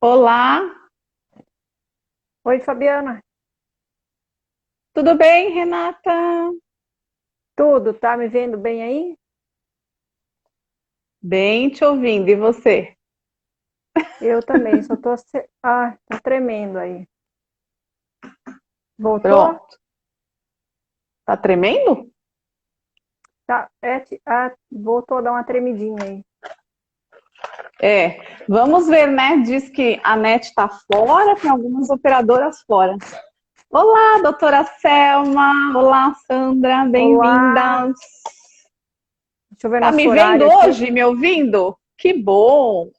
Olá, Oi, Fabiana. tudo bem, Renata? Tudo? Tá me vendo bem aí? Bem te ouvindo, e você? Eu também, só tô. Tá tremendo aí. Voltou? Pronto. Tá tremendo? Tá, voltou a dar uma tremidinha aí. É, vamos ver, né? Diz que a NET está fora, tem algumas operadoras fora. Olá, doutora Selma. Olá, Sandra, Olá, bem-vindas. deixa eu ver Tá nosso me vendo horário aqui. hoje, me ouvindo? Que bom!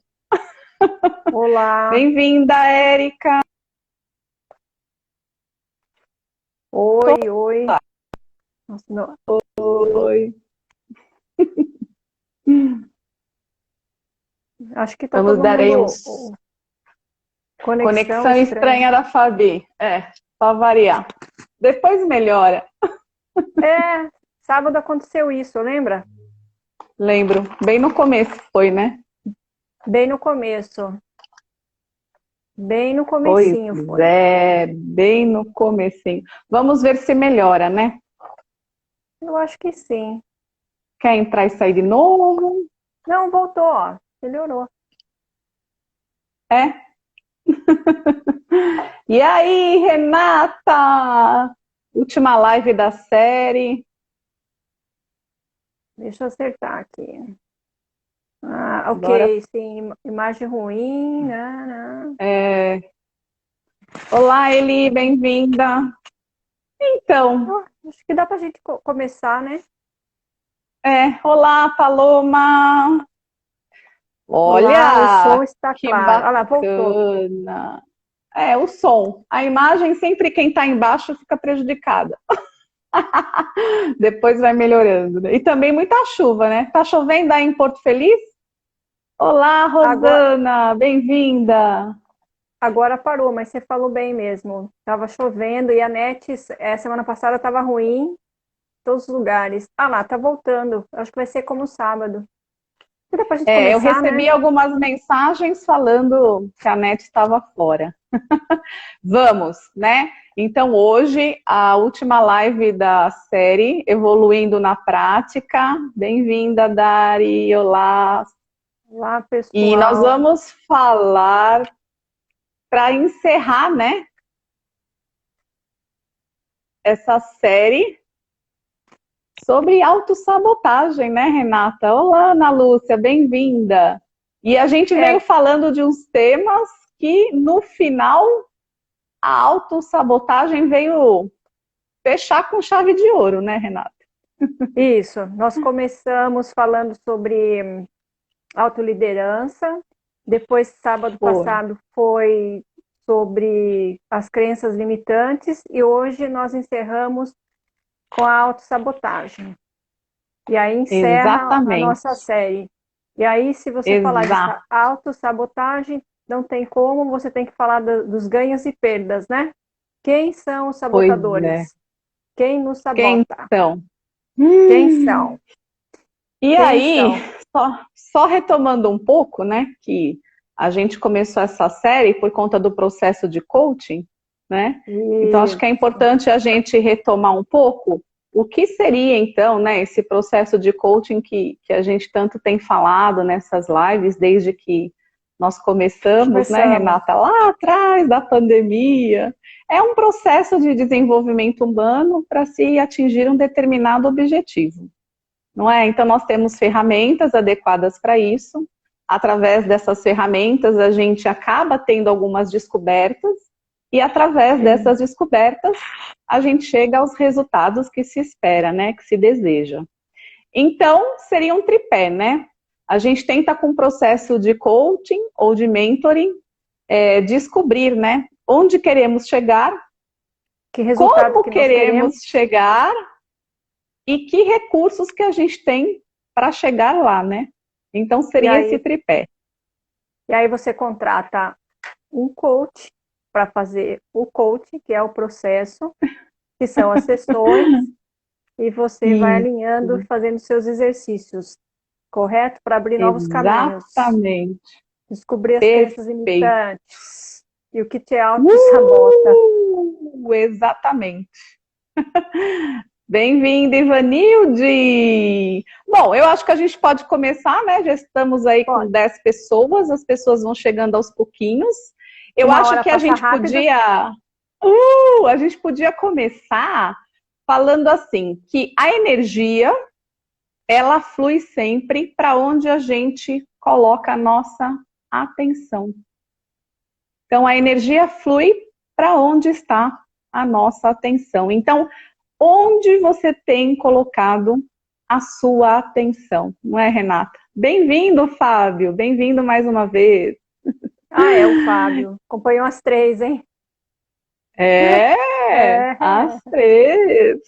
Olá, Bem-vinda, Érica. oi, oi. Nossa, Oi. acho que tá Vamos todo dar aí mundo. uns Conexão conexão estranha. estranha da Fabi. Só variar. Depois melhora. É, sábado aconteceu isso, lembra? Lembro, bem no começo foi, né? Bem no começo. Bem no Pois comecinho foi. é, bem no comecinho. Vamos ver se melhora, né? Eu acho que sim. Quer entrar e sair de novo? Não, voltou, ó. Melhorou. É? E aí, Renata? Última live da série. Deixa eu acertar aqui. Ah, Agora, ok, sim, imagem ruim, né? é... Olá, Eli, bem-vinda. Então, Acho que dá pra gente começar, né? olá, Paloma. Olá, o som Olha, está que claro. Olha lá, voltou. bacana. É, o som. A imagem, sempre quem está embaixo fica prejudicada. Depois vai melhorando, né? E também muita chuva, né? Tá chovendo aí em Porto Feliz? Olá, Agora, Rosana, bem-vinda. agora parou, mas você falou bem mesmo. Tava chovendo e a net, semana passada estava ruim em todos os lugares. Ah lá, tá voltando. Acho que vai ser como sábado. E dá pra gente Eu começar, recebi né? algumas mensagens falando que a net estava fora. Vamos, né? Então, hoje, a última live da série, Evoluindo na Prática. Bem-vinda, Dari. Olá. Olá, E nós pessoal. vamos falar, para encerrar, né, essa série sobre autossabotagem, né, Renata? Olá, Ana Lúcia, bem-vinda. E a gente veio É, falando de uns temas que, no final, a autossabotagem veio fechar com chave de ouro, né, Renata? isso. Nós começamos falando sobre autoliderança. Depois, sábado Foi. passado, foi sobre as crenças limitantes e hoje nós encerramos com a autossabotagem. E aí encerra a nossa Exatamente. série. E aí, se você falar de Exato. autossabotagem, não tem como, você tem que falar dos ganhos e perdas, né? Quem são os Pois é. sabotadores? Quem nos Quem sabota? são? Quem são? E Quem aí, são? só retomando um pouco, né, que a gente começou essa série por conta do processo de coaching, né? Então, acho que é Isso. importante a gente retomar um pouco o que seria, então, né, esse processo de coaching que a gente tanto tem falado nessas lives desde que nós começamos, né, Começamos. Renata, lá atrás da pandemia. É um processo de desenvolvimento humano para se atingir um determinado objetivo, não é? Então, nós temos ferramentas adequadas para isso. Através dessas ferramentas, a gente acaba tendo algumas descobertas, e através Sim. dessas descobertas, a gente chega aos resultados que se espera, né? Que se deseja. Então, seria um tripé, né? A gente tenta, com o processo de coaching ou de mentoring, descobrir, né? Onde queremos chegar, Que resultado como que nós queremos. queremos chegar e que recursos que a gente tem para chegar lá, né? Então E seria esse aí, tripé. e aí você contrata um coach para fazer o coaching, que é o processo, que são as sessões, e você vai Isso, alinhando, fazendo seus exercícios, correto? Para abrir novos caminhos. exatamente. Descobrir as crenças Perfeito. limitantes e o que te auto-sabota. Exatamente. Bem-vinda, Ivanilde! Bom, eu acho que a gente pode começar, né? Já estamos aí com 10 pessoas, as pessoas vão chegando aos pouquinhos. Eu Uma acho hora que a passa gente rápido. a gente podia começar falando assim, que a energia, ela flui sempre para onde a gente coloca a nossa atenção. Então, a energia flui para onde está a nossa atenção. Então, onde você tem colocado a sua atenção, não é, Renata? Bem-vindo, Fábio, bem-vindo mais uma vez. É o Fábio. Acompanhou as 3, hein? As 3.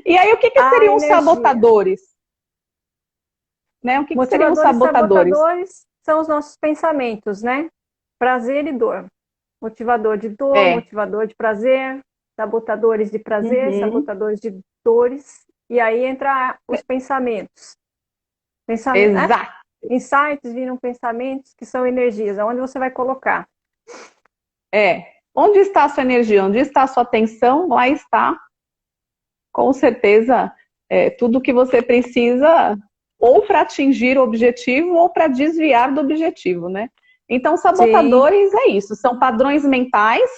E aí, o que seriam os sabotadores? Né? O que seriam os sabotadores? Sabotadores são os nossos pensamentos, né? Prazer e dor. Motivador de dor, motivador de prazer, sabotadores de prazer, sabotadores de dores. E aí entra os pensamentos. Exato. Insights viram pensamentos que são energias. Aonde você vai colocar? Onde está a sua energia? Onde está a sua atenção? Lá está, com certeza, tudo que você precisa ou para atingir o objetivo ou para desviar do objetivo, né? Então, sabotadores é isso, são padrões mentais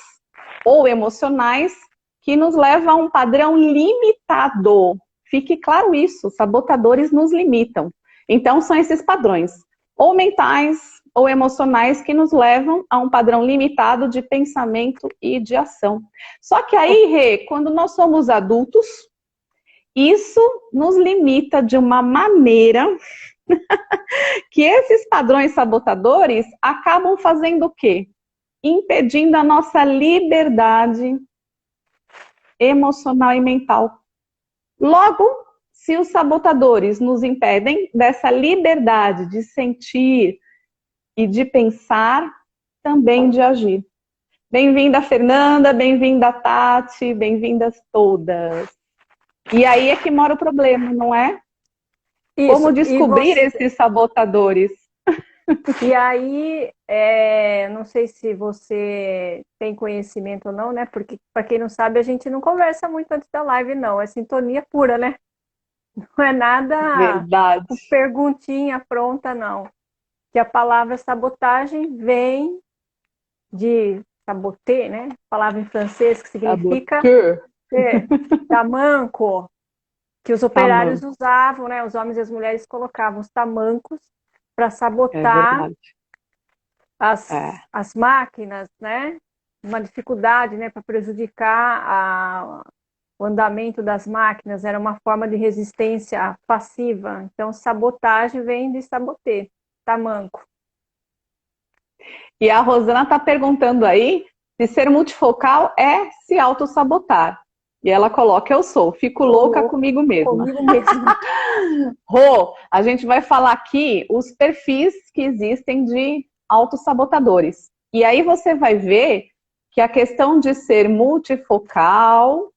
ou emocionais que nos levam a um padrão limitado. Fique claro isso, sabotadores nos limitam. Então, são esses padrões, ou mentais ou emocionais, que nos levam a um padrão limitado de pensamento e de ação. Só que aí, Rê, quando nós somos adultos, isso nos limita de uma maneira que esses padrões sabotadores acabam fazendo o quê? Impedindo a nossa liberdade emocional e mental. Logo, se os sabotadores nos impedem dessa liberdade de sentir e de pensar, também de agir. Bem-vinda, Fernanda, bem-vinda, Tati, bem-vindas todas. E aí é que mora o problema, não é? Isso. Como descobrir esses sabotadores? E aí, não sei se você tem conhecimento ou não, né? Porque, para quem não sabe, a gente não conversa muito antes da live, não. É sintonia pura, né? Não é nada com perguntinha pronta, não. Que a palavra sabotagem vem de saboter, né? Palavra em francês que significa tamanco, que os operários usavam, né? Os homens e as mulheres colocavam os tamancos para sabotar as máquinas, né? Uma dificuldade, né, para prejudicar o andamento das máquinas, era uma forma de resistência passiva. Então, sabotagem vem de saboter, tamanco. E a Rosana está perguntando aí se ser multifocal é se autossabotar. E ela coloca, eu sou, fico louca comigo mesma. Comigo mesma. Rô, a gente vai falar aqui os perfis que existem de autossabotadores. E aí você vai ver que a questão de ser multifocal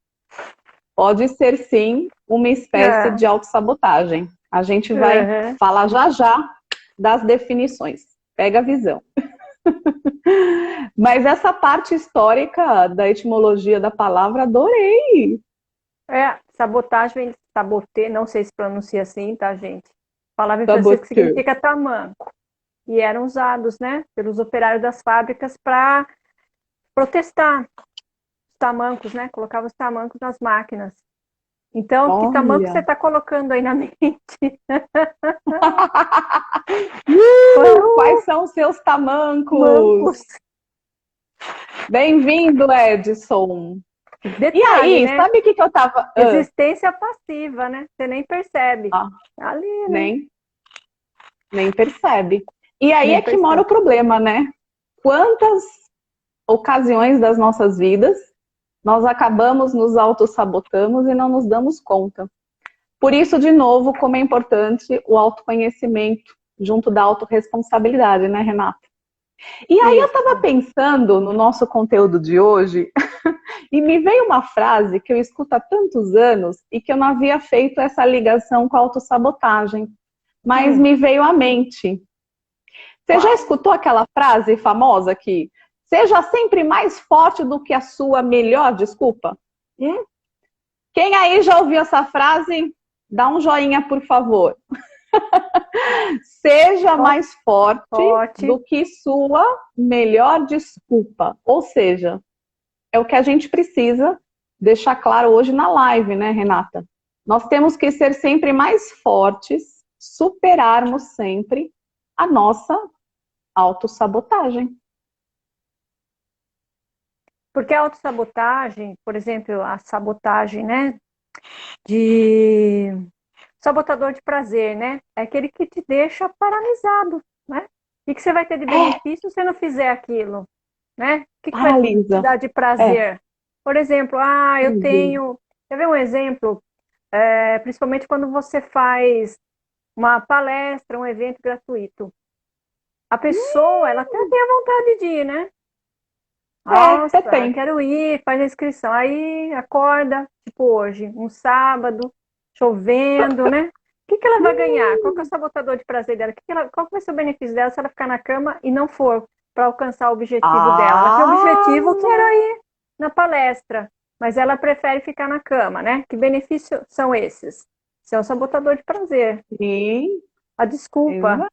pode ser, sim, uma espécie de autossabotagem. A gente vai falar já das definições. Pega a visão. Mas essa parte histórica da etimologia da palavra, adorei. Sabotagem vem de saboter, não sei se pronuncia assim, tá, gente? Palavra em francês que significa tamanco. E eram usados, né, pelos operários das fábricas para protestar os tamancos, né? Colocavam os tamancos nas máquinas. Então, que tamanco você está colocando aí na mente? Quais são os seus tamancos? Bem-vindo, Edson. Detalhe, e aí, né? sabe o que eu tava... Resistência passiva, né? Você nem percebe. Ali, né? Nem percebe. E aí é que mora o problema, né? Quantas ocasiões das nossas vidas nós acabamos nos autossabotamos e não nos damos conta. Por isso, de novo, como é importante o autoconhecimento junto da autorresponsabilidade, né, Renata? E aí eu estava pensando no nosso conteúdo de hoje e me veio uma frase que eu escuto há tantos anos e que eu não havia feito essa ligação com a autossabotagem, mas me veio à mente. Você já escutou aquela frase famosa que seja sempre mais forte do que a sua melhor desculpa? Quem aí já ouviu essa frase? Dá um joinha, por favor. Seja mais forte do que sua melhor desculpa. Ou seja, é o que a gente precisa deixar claro hoje na live, né, Renata? Nós temos que ser sempre mais fortes, superarmos sempre a nossa autossabotagem. Porque a autossabotagem, por exemplo, a sabotagem, né, de sabotador de prazer, né, é aquele que te deixa paralisado, né? O que você vai ter de benefício se você não fizer aquilo, né? O que vai te dar de prazer? Por exemplo, eu tenho... Quer ver um exemplo? Principalmente quando você faz uma palestra, um evento gratuito. A pessoa, ela até tem a vontade de ir, né? Nossa, quero ir, faz a inscrição. Aí acorda, tipo hoje, um sábado, chovendo, né? O que ela vai ganhar? Qual que é o sabotador de prazer dela? Qual que vai ser o benefício dela se ela ficar na cama e não for para alcançar o objetivo dela? Ela tem o objetivo que era ir na palestra, mas ela prefere ficar na cama, né? Que benefícios são esses? Isso é um sabotador de prazer. Sim. A desculpa.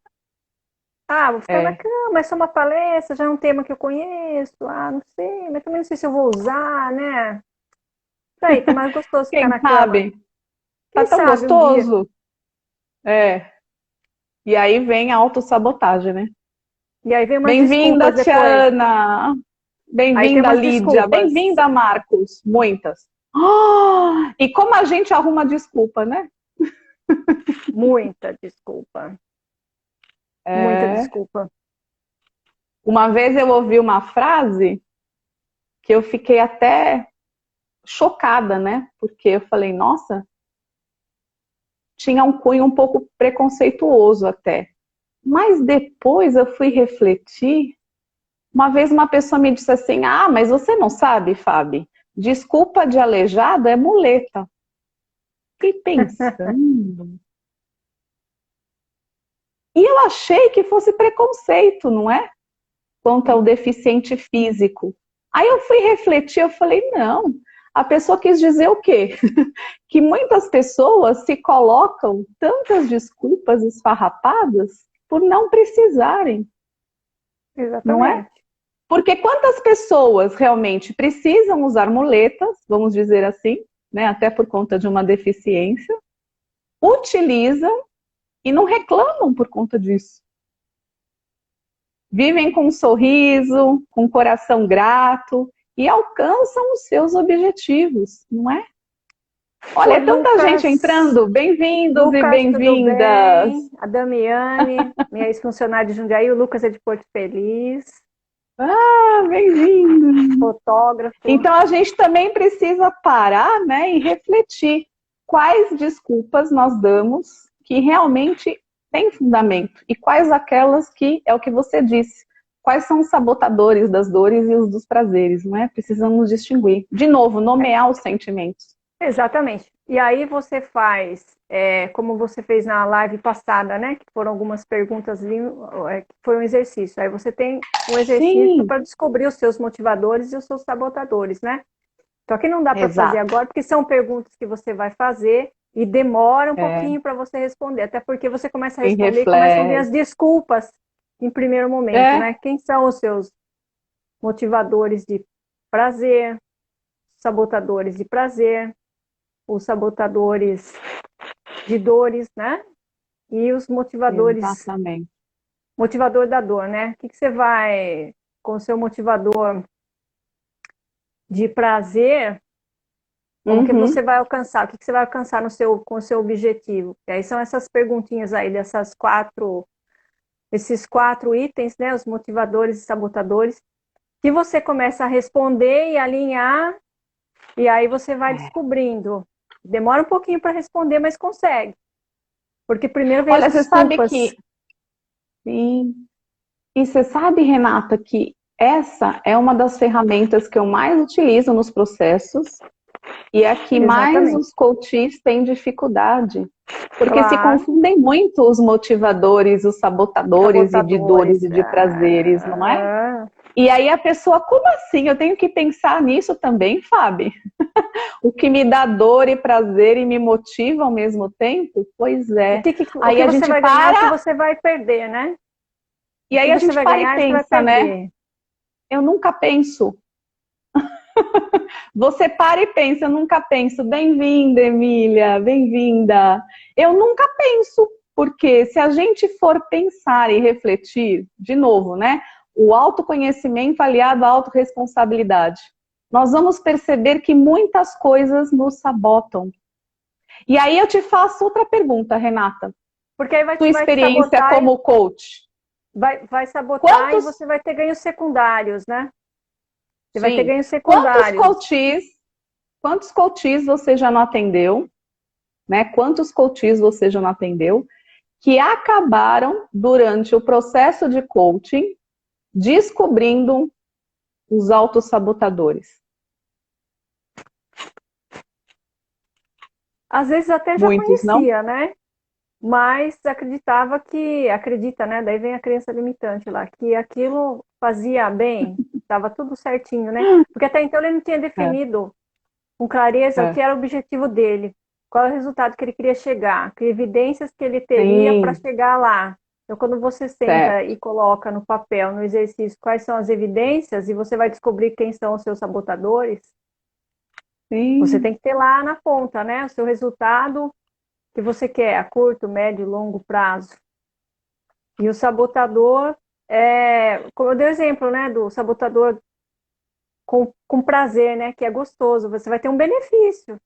Vou ficar na cama, é só uma palestra, já é um tema que eu conheço. Não sei, mas também não sei se eu vou usar, né? Aí, tá mais gostoso ficar na cama. Tá tão gostoso. E aí vem a autossabotagem, né? E aí vem umas Bem-vinda, desculpas Tiana! Bem-vinda, Lídia! Bem-vinda, Marcos! Muitas! E como a gente arruma desculpa, né? Muita desculpa. Muita desculpa. Uma vez eu ouvi uma frase que eu fiquei até chocada, né? Porque eu falei, nossa, tinha um cunho um pouco preconceituoso até. Mas depois eu fui refletir. Uma vez uma pessoa me disse assim, mas você não sabe, Fábio? Desculpa de aleijado é muleta. Fiquei pensando. E eu achei que fosse preconceito, não é? Quanto ao deficiente físico. Aí eu fui refletir, eu falei, não. A pessoa quis dizer o quê? Que muitas pessoas se colocam tantas desculpas esfarrapadas por não precisarem. Exatamente. Não é? Porque quantas pessoas realmente precisam usar muletas, vamos dizer assim, né, até por conta de uma deficiência, utilizam e não reclamam por conta disso. Vivem com um sorriso, com um coração grato e alcançam os seus objetivos, não é? Olha, tanta gente entrando, bem-vindos e bem-vindas. A Damiane, minha ex-funcionária de Jundiaí, o Lucas é de Porto Feliz. Bem-vindo. Fotógrafo. Então a gente também precisa parar, né, e refletir quais desculpas nós damos que realmente têm fundamento e quais aquelas que, é o que você disse, quais são os sabotadores das dores e os dos prazeres, não é? Precisamos distinguir. De novo, nomear os sentimentos. Exatamente. E aí você faz, como você fez na live passada, né? Que foram algumas perguntas, que foi um exercício. Aí você tem um exercício para descobrir os seus motivadores e os seus sabotadores, né? Só que não dá para fazer agora, porque são perguntas que você vai fazer e demora um pouquinho para você responder. Até porque você começa a responder e começa a ver as desculpas em primeiro momento, né? Quem são os seus motivadores de prazer, sabotadores de prazer, os sabotadores de dores, né? E os motivadores... Exatamente. Motivador da dor, né? O que você vai... Com o seu motivador de prazer, como que você vai alcançar? O que você vai alcançar com o seu objetivo? E aí são essas perguntinhas aí, esses 4 itens, né? Os motivadores e sabotadores, que você começa a responder e alinhar, e aí você vai descobrindo. Demora um pouquinho para responder, mas consegue. Porque primeiro vem as desculpas. Você sabe que... Sim. E você sabe, Renata, que essa é uma das ferramentas que eu mais utilizo nos processos e é a que mais os coaches têm dificuldade. Porque se Claro. confundem muito os motivadores, os sabotadores e de dores e de prazeres, não é? E aí a pessoa, como assim? Eu tenho que pensar nisso também, Fábio? O que me dá dor e prazer e me motiva ao mesmo tempo? Pois é. O que Aí a você gente vai ganhar, o que para, você vai perder, né? e O aí que a você gente vai para e ganhar e o que vai pensa, né? perder. Eu nunca penso. Você para e pensa, eu nunca penso. Bem-vinda, Emília, bem-vinda. Eu nunca penso, porque se a gente for pensar e refletir, de novo, né? O autoconhecimento aliado à autorresponsabilidade. Nós vamos perceber que muitas coisas nos sabotam. E aí eu te faço outra pergunta, Renata. Porque aí Tua vai te experiência sabotar, como coach. vai sabotar e Quantos, você vai ter ganhos secundários, né? Você vai ter sim, ganhos quantos secundários. coaches, quantos coaches você já não atendeu, né? Quantos coaches você já não atendeu que acabaram durante o processo de coaching descobrindo os autossabotadores? Às vezes até já Muitos, não? conhecia, né? Mas acredita, né? Daí vem a crença limitante lá, que aquilo fazia bem, estava tudo certinho, né? Porque até então ele não tinha É, definido com clareza o é. que era o objetivo dele, qual é o resultado que ele queria chegar, que evidências que ele teria para Sim, chegar lá. Então, quando você senta certo. e coloca no papel, no exercício, quais são as evidências, e você vai descobrir quem são os seus sabotadores, você Sim, tem que ter lá na ponta, né? O seu resultado que você quer, a curto, médio e longo prazo. E o sabotador, como eu dei o exemplo, né? Do sabotador com prazer, né? Que é gostoso, você vai ter um benefício.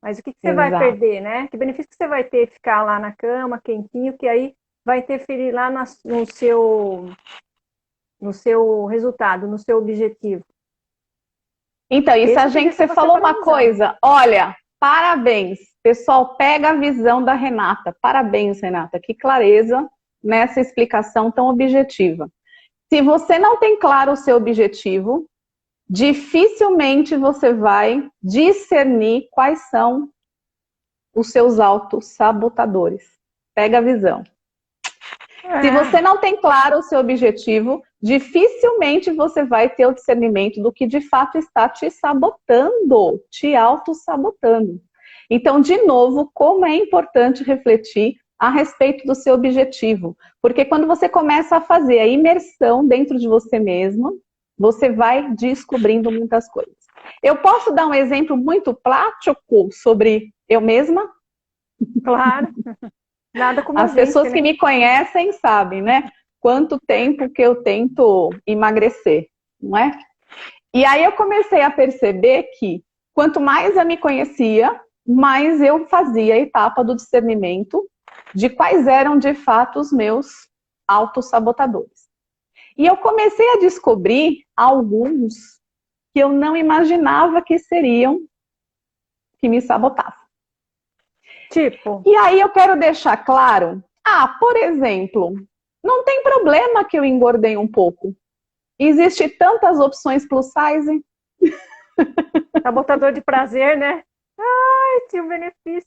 Mas o que você vai exato. perder, né? Que benefício que você vai ter ficar lá na cama, quentinho, que aí vai interferir lá no seu resultado, no seu objetivo. Então, isso a Esse tem que gente, ser você você falou uma paralisar. coisa, olha, parabéns, pessoal, pega a visão da Renata, parabéns, Renata, que clareza nessa explicação tão objetiva. Se você não tem claro o seu objetivo, dificilmente você vai discernir quais são os seus autossabotadores. Pega a visão. Se você não tem claro o seu objetivo, dificilmente você vai ter o discernimento do que de fato está te sabotando, te auto-sabotando. Então, de novo, como é importante refletir a respeito do seu objetivo. Porque quando você começa a fazer a imersão dentro de você mesmo, você vai descobrindo muitas coisas. Eu posso dar um exemplo muito prático sobre eu mesma? Claro, nada como a As gente, pessoas né? que me conhecem sabem, né? Quanto tempo que eu tento emagrecer, não é? E aí eu comecei a perceber que quanto mais eu me conhecia, mais eu fazia a etapa do discernimento de quais eram de fato os meus autossabotadores. E eu comecei a descobrir alguns que eu não imaginava que seriam que me sabotavam. Tipo, E aí eu quero deixar claro, por exemplo, não tem problema que eu engordei um pouco. Existe tantas opções plus size. sabotador de prazer, né? Ai, tinha um benefício,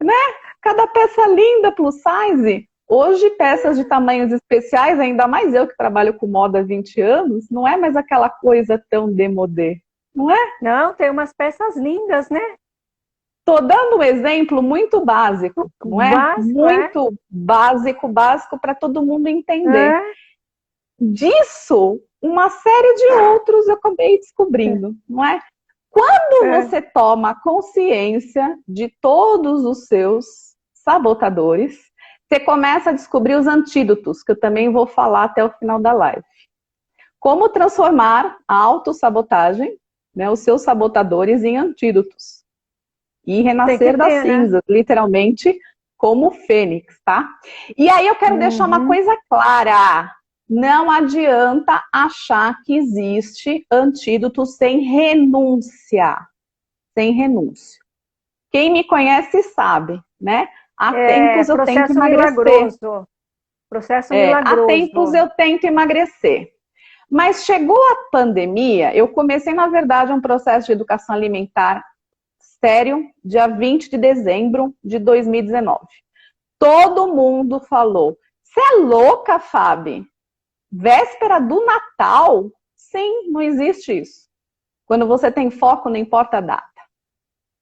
né? Cada peça linda plus size. Hoje, peças de tamanhos especiais, ainda mais eu que trabalho com moda há 20 anos, não é mais aquela coisa tão demodê, não é? Não, tem umas peças lindas, né? Estou dando um exemplo muito básico, não é? Básico, Muito básico, básico para todo mundo entender. é. Disso, uma série de outros eu acabei descobrindo, não é? Quando É. você toma consciência de todos os seus sabotadores, você começa a descobrir os antídotos, que eu também vou falar até o final da live. Como transformar a autossabotagem, né, os seus sabotadores, em antídotos. E Tem que renascer das ter, né? cinzas, literalmente, como fênix, tá? E aí eu quero deixar uma Uhum. coisa clara. Não adianta achar que existe antídoto sem renúncia. Sem renúncia. Quem me conhece sabe, né? Há tempos eu tento Processo emagrecer. milagroso. Processo Há tempos milagroso. eu tento emagrecer. Mas chegou a pandemia, eu comecei, na verdade, um processo de educação alimentar Ministério, dia 20 de dezembro de 2019. Todo mundo falou, você é louca, Fábio? Véspera do Natal? Sim, não existe isso. Quando você tem foco, não importa a data.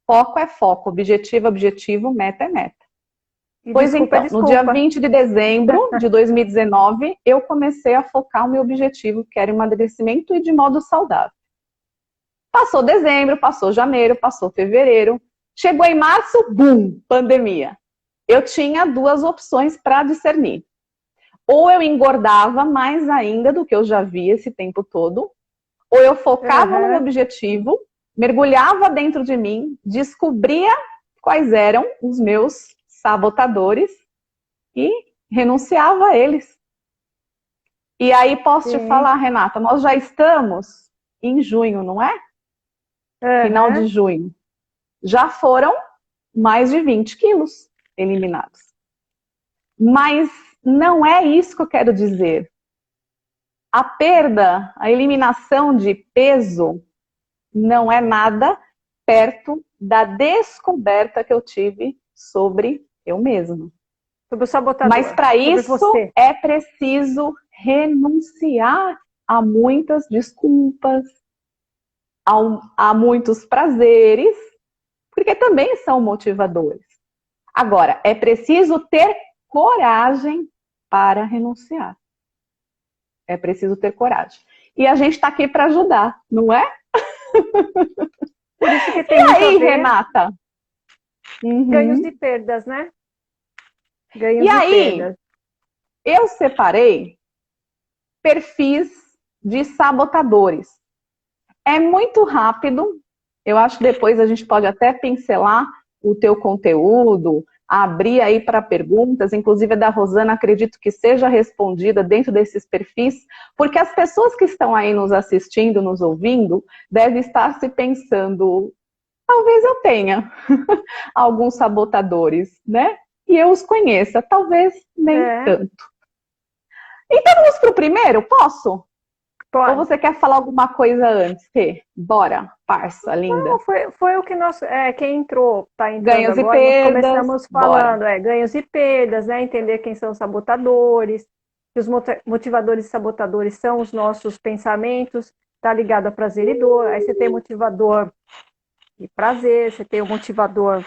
Foco é foco, objetivo é objetivo, meta é meta. Pois então, no dia 20 de dezembro de 2019, eu comecei a focar o meu objetivo, que era emagrecimento e de modo saudável. Passou dezembro, passou janeiro, passou fevereiro, chegou em março, bum, pandemia. Eu tinha duas opções para discernir. Ou eu engordava mais ainda do que eu já via esse tempo todo, ou eu focava no meu objetivo, mergulhava dentro de mim, descobria quais eram os meus sabotadores e renunciava a eles. E aí posso te falar, Renata, nós já estamos em junho, não é? Final de junho. Já foram mais de 20 quilos eliminados. Mas não é isso que eu quero dizer. A perda, a eliminação de peso não é nada perto da descoberta que eu tive sobre eu mesma. Sobre o sabotador. Mas para isso é preciso renunciar a muitas desculpas, a muitos prazeres, porque também são motivadores. Agora, é preciso ter coragem para renunciar. É preciso ter coragem. E a gente está aqui para ajudar, não é? Por isso que tem e aí, Renata? Ganhos e perdas, né? Ganhos e aí, perdas. Eu separei perfis de sabotadores. É muito rápido. Eu acho que depois a gente pode até pincelar o teu conteúdo, abrir aí para perguntas, inclusive a da Rosana, acredito que seja respondida dentro desses perfis, porque as pessoas que estão aí nos assistindo, nos ouvindo, devem estar se pensando, talvez eu tenha alguns sabotadores, né? E eu os conheça, talvez nem tanto. Então vamos para o primeiro, posso? Pode. Ou você quer falar alguma coisa antes, Fê? Bora, parça, linda. Não, foi o que nós, quem entrou, tá entrando ganhos agora, e perdas, nós começamos falando, ganhos e perdas, né? Entender quem são os sabotadores, que os motivadores e sabotadores são os nossos pensamentos, tá ligado a prazer e dor. Aí você tem motivador de prazer, você tem o motivador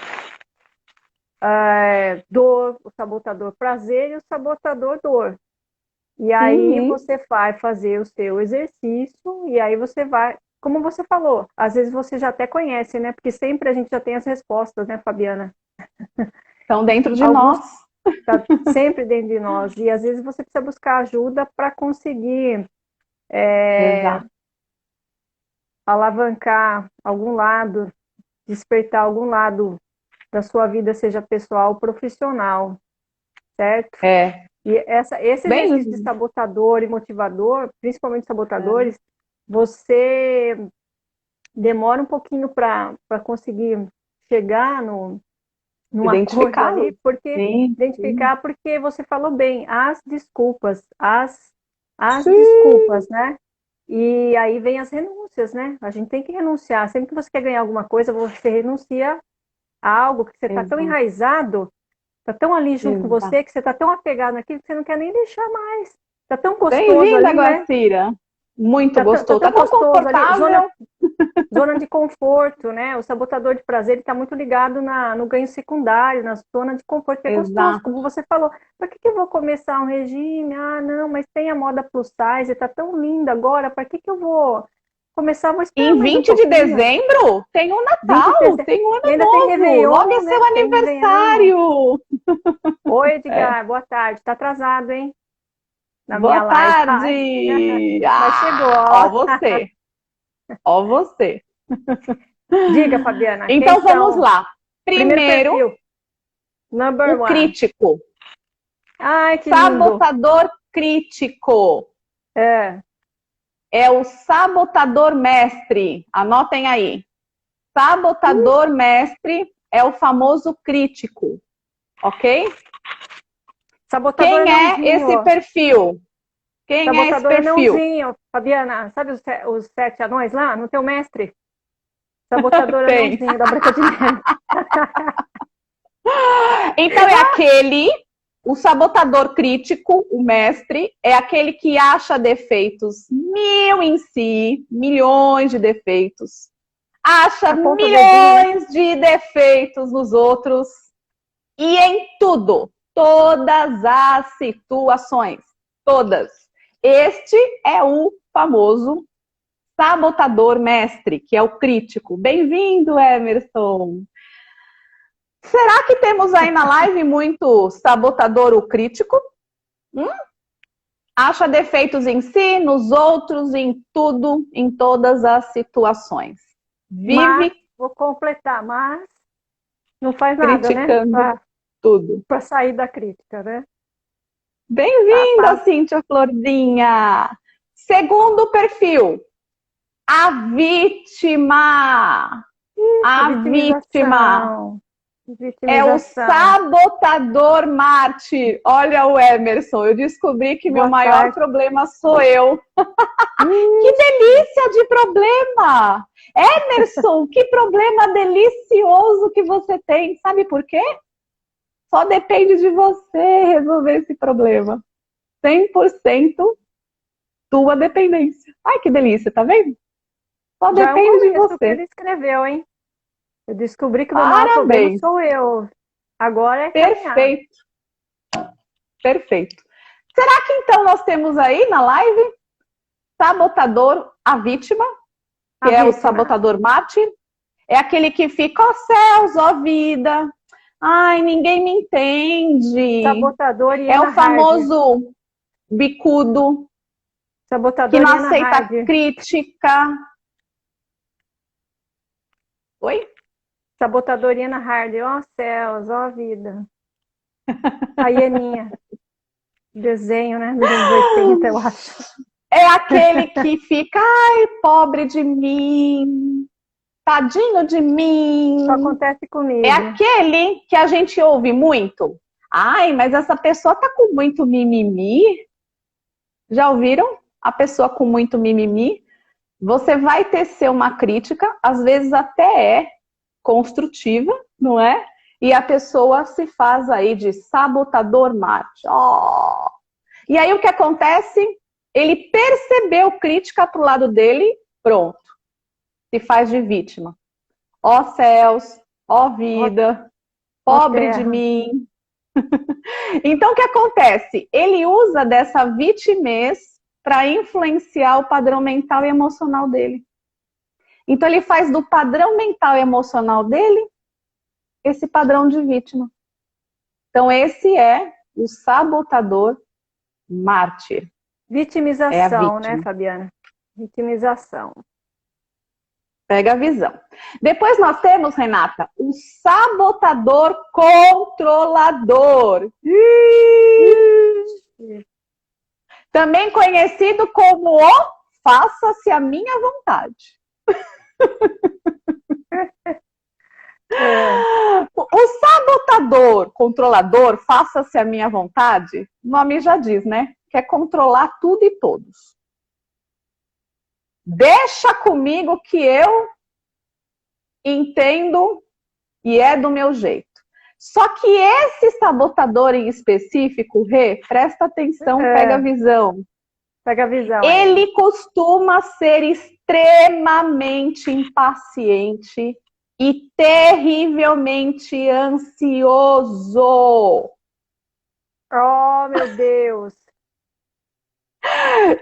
dor, o sabotador prazer e o sabotador dor. E aí você vai fazer o seu exercício e aí você vai, como você falou, às vezes você já até conhece, né? Porque sempre a gente já tem as respostas, né, Fabiana? Estão dentro de nós. Tá sempre dentro de nós. E às vezes você precisa buscar ajuda para conseguir alavancar algum lado, despertar algum lado da sua vida, seja pessoal ou profissional, certo? E esse exercício de sabotador e motivador, principalmente sabotadores, você demora um pouquinho para conseguir chegar numa coisa ali, porque identificar, porque você falou bem, as desculpas, as desculpas, né? E aí vem as renúncias, né? A gente tem que renunciar. Sempre que você quer ganhar alguma coisa, você renuncia a algo que você está tão enraizado, está tão ali junto com você, que você está tão apegado naquilo que você não quer nem deixar mais. Está tão gostoso Bem-vinda, ali, Guacira. Muito gostoso. Tá tão confortável. Ali, zona de conforto, né? O sabotador de prazer está muito ligado no ganho secundário, na zona de conforto, que é gostoso, como você falou. Para que eu vou começar um regime? Ah, não, mas tem a moda plus size, está tão linda agora, para que eu vou começar? Vou esperar em 20 de dezembro tem um Natal, tem um ano novo, logo é seu aniversário. Oi, Edgar, boa tarde. Tá atrasado, hein? Boa tarde! Mas chegou. Ó você. Ó você. Diga, Fabiana. Então vamos lá. Primeiro o crítico. Ai, que sabotador lindo. Crítico. É o sabotador mestre. Anotem aí. Sabotador mestre é o famoso crítico. Ok? Sabotador Quem é esse perfil? Quem é esse perfil? Fabiana, sabe os 7 anões lá no teu mestre? Sabotador Tem. anãozinho da Branca de Neve. Então o sabotador crítico, o mestre, é aquele que acha defeitos mil em si, milhões de defeitos. Acha Aponta o milhões de defeitos nos outros e em tudo, todas as situações, todas. Este é o famoso sabotador mestre, que é o crítico. Bem-vindo, Emerson! Será que temos aí na live muito sabotador o crítico? Acha defeitos em si, nos outros, em tudo, em todas as situações. Vive vou completar, mas não faz nada, criticando tudo. Para sair da crítica, né? Bem-vinda, Cíntia Florzinha! Segundo perfil, a vítima. A vítima. É o sabotador mártir. Olha o Emerson, eu descobri que meu maior problema sou eu. Que delícia de problema! Emerson, que problema delicioso que você tem. Sabe por quê? Só depende de você resolver esse problema. 100% tua dependência. Ai, que delícia, tá vendo? Só depende de você. Que ele escreveu, hein? Eu descobri que o meu maior problema sou eu. Agora é perfeito. Perfeito. Será que então nós temos aí na live sabotador, a vítima, que é o sabotador mártir? É aquele que fica, ó céus, ó vida. Ai, ninguém me entende. Sabotador e é o famoso bicudo. Sabotador que não aceita crítica. Oi? Sabotador Iana Hard, ó céus, ó vida. A Ianinha. Desenho, né? Dos anos 80, eu acho. É aquele que fica, ai, pobre de mim, tadinho de mim. Só acontece comigo. É aquele que a gente ouve muito. Ai, mas essa pessoa tá com muito mimimi. Já ouviram? A pessoa com muito mimimi. Você vai tecer uma crítica, às vezes até é construtiva, não é? E a pessoa se faz aí de sabotador mártir. Oh. E aí o que acontece? Ele percebeu crítica pro lado dele, pronto. Se faz de vítima. Ó céus, ó vida, pobre de mim. Então o que acontece? Ele usa dessa vitimez para influenciar o padrão mental e emocional dele. Então ele faz do padrão mental e emocional dele esse padrão de vítima. Então esse é o sabotador mártir. Vitimização, né, Fabiana? Vitimização. Pega a visão. Depois nós temos, Renata, o sabotador controlador. Também conhecido como o faça-se a minha vontade. O sabotador controlador, faça-se a minha vontade, o nome já diz, né? Quer controlar tudo e todos. Deixa comigo que eu entendo e é do meu jeito. Só que esse sabotador em específico, Rê, presta atenção, pega a visão. Pega a visão. Ele costuma ser extremamente impaciente e terrivelmente ansioso. Oh, meu Deus!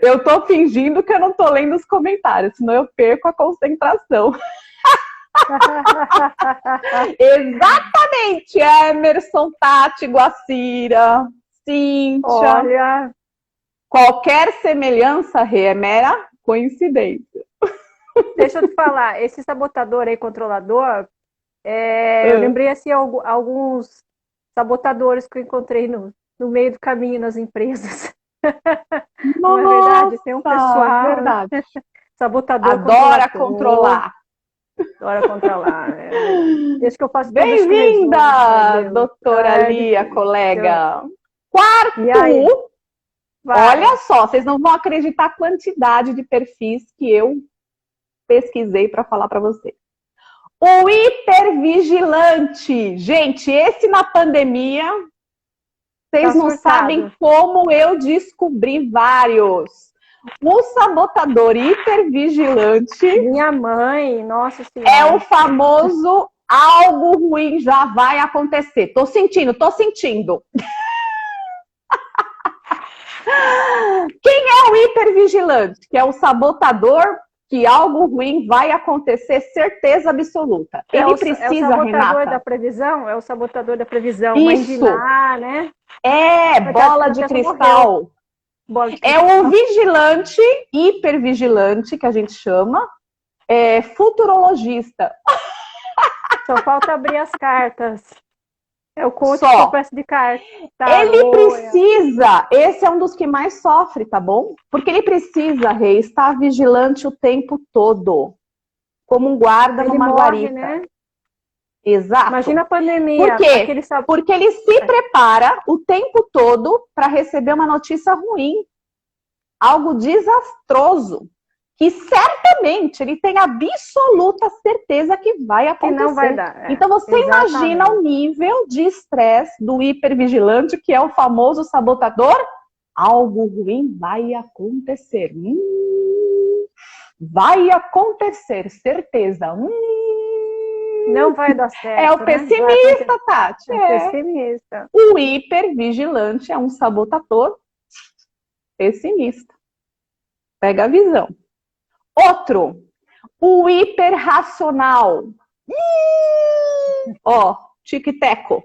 Eu tô fingindo que eu não tô lendo os comentários, senão eu perco a concentração. Exatamente, Emerson, Tati, Guacira, Cíntia. Olha, qualquer semelhança é mera coincidência. Deixa eu te falar, esse sabotador aí, controlador, eu lembrei assim alguns sabotadores que eu encontrei no meio do caminho nas empresas. Não é verdade? Tem um pessoal, verdade. Sabotador adora controlar. Adora controlar. Deixa que eu faço. Bem-vinda, doutora Lia, colega. Quarto, olha só, vocês não vão acreditar a quantidade de perfis que eu pesquisei para falar para vocês. O hipervigilante. Gente, esse na pandemia, vocês não sabem como eu descobri vários. O sabotador hipervigilante. Minha mãe, nossa senhora. É o famoso algo ruim já vai acontecer. Tô sentindo. Quem é o hipervigilante? Que é o sabotador que algo ruim vai acontecer, certeza absoluta. Ele precisa, é o sabotador Renata, da previsão? É o sabotador da previsão. Isso. Né? Bola de cristal. É o vigilante, hipervigilante, que a gente chama, futurologista. Só falta abrir as cartas. É o coach que eu peço de cartas. Ele precisa, esse é um dos que mais sofre, tá bom? Porque ele precisa, Rei, estar vigilante o tempo todo. Como um guarda numa guarita. Né? Exato. Imagina a pandemia. Por quê? Porque ele se prepara o tempo todo para receber uma notícia ruim. Algo desastroso. Que certamente ele tem absoluta certeza que vai acontecer. Que não vai dar. Então você imagina o nível de estresse do hipervigilante, que é o famoso sabotador. Algo ruim vai acontecer. Vai acontecer, certeza. Não vai dar certo. É o pessimista, né? Tati. Pessimista. O hipervigilante é um sabotador pessimista. Pega a visão. Outro, o hiperracional. Tic-teco.